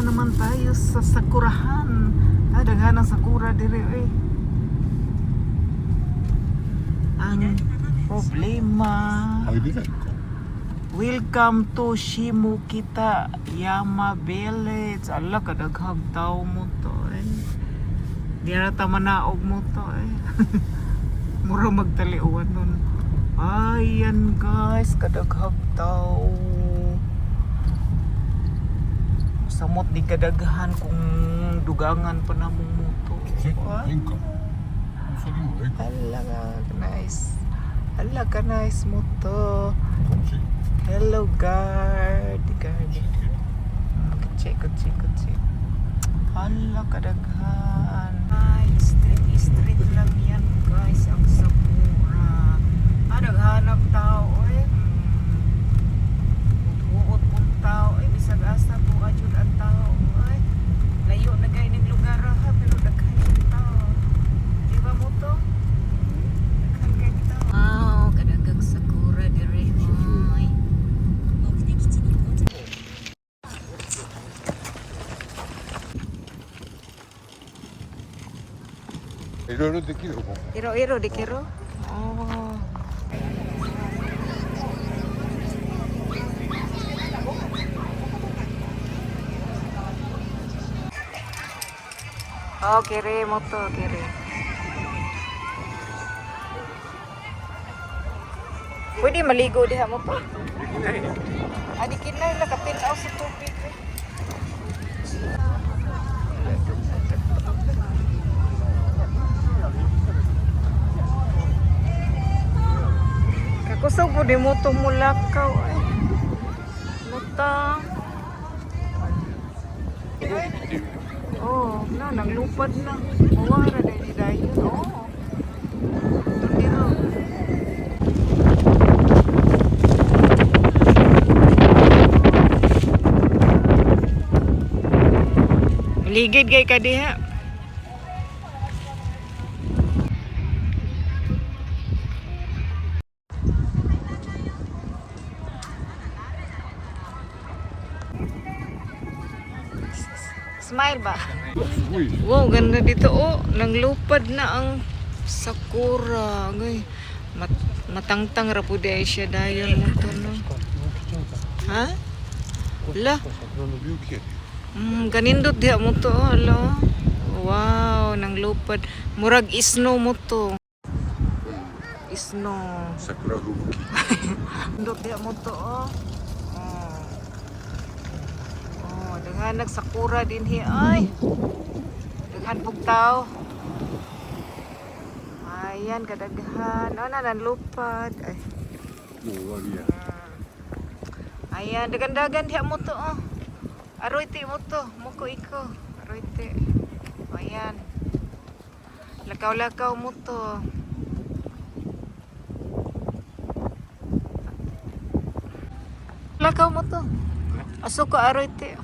naman tayo sa sakurahan. Daghan ng sakura dire eh. Ang problema. Welcome to Shimokita Yama Village. Ala kadaghag tao mo to eh. Di na ta manaog mo to eh. Mura magtaliuan nun. Ayan guys, kadaghag tao. Samot di kadaghan kung dugangan pa na mong moto. Hala ka nice. Hala ka nice moto. Hello guard. Check. Hala kadaghan. Ay, street lang yan guys. Ang Sakura. Daghanap tao eh. Huot pong tao eh. Bisag asa po ajud ang tao eh. Layo na kayo ng lugar ha. Pero daghan yung tao. Di ba mo to? Daghan kayo tao. Wow, kadagang Sakura dire oy. Iro de kiro. Oh. Oh, kiri moto, kiri. Pwede maligo diha mo pa. Adi kinay la kapinaw sa tubig. Kakusog po di mo tumulakaw eh. Muta. Oh, nanglupad na. Mawara na di dayon. Oh. Tundiro. Ligid kay ka diha. Smile ba? Wow, ganda dito oh. Nanglupad na ang Sakura. Ngay. Matangtang ra pud ay siya dayon mo to no. Ha? La. Kanindot diha mo to oh, alo. Wow, nanglupad. Murag isno mo to. Isno. Sakura Fubuki. Ndot diha mo to oh. Daghan nagsakura din hi ay. Daghan pug tao. Ayan kadaghan. Nanlupad. Ay. Ayan dagan-dagan diha mo to oh. Aroyte mo to, muko iko. Aroyte. Ayan. Lakaw-lakaw mo to. Lakaw mo to. Asuko aroyte.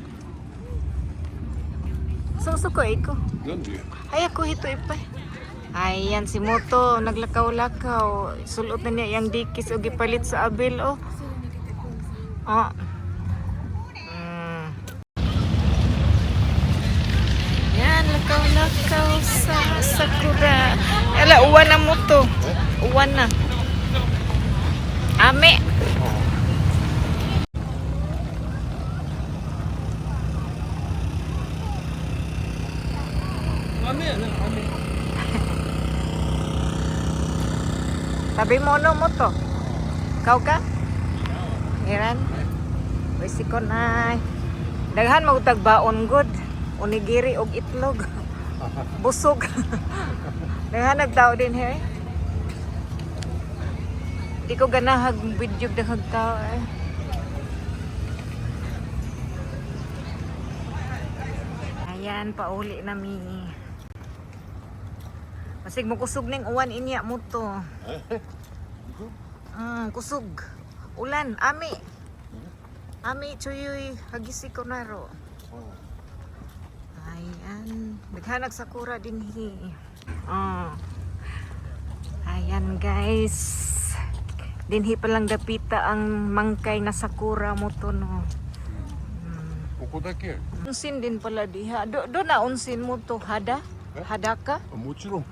Suko iko. Ay ako hito ipay. Ayan si Moto naglakaw-lakaw. Sulot na niya yung dikis o gipalit sa abil oh. Oh. Yan lakaw-lakaw sa Sakura. Ala uwan na Moto. Uwan na. Ame. Tabi mo no mo to. Kau ka? Iran. Wisi ko na. Daghan magutag baon good. Onigiri og itlog. Busog. Daghan nagtao din he. Di ko ganahag video daghag tao eh. Ayan pauli na mi. Masig mo kusog ning uwan inya mo to. Kusog. Ulan, ami. Ami chuyoy hagisi ko naro. Ayan, naghanag Sakura din hi. Ayan guys. Dinhi pa lang dapita ang mangkay na Sakura mo to no. ここだけ。 Unsin din pala diha. Do na unsin mo to hada? Hada ka? もちろん。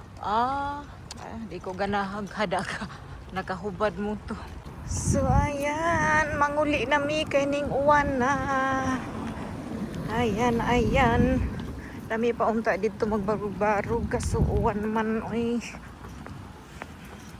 Di ko ganahag hada ka. Nakahubad mo to. So ayan, manguli na mi kay ning uwan na. Ayan. Dami pa unta dito magbarug-barug kaso uwan man oy.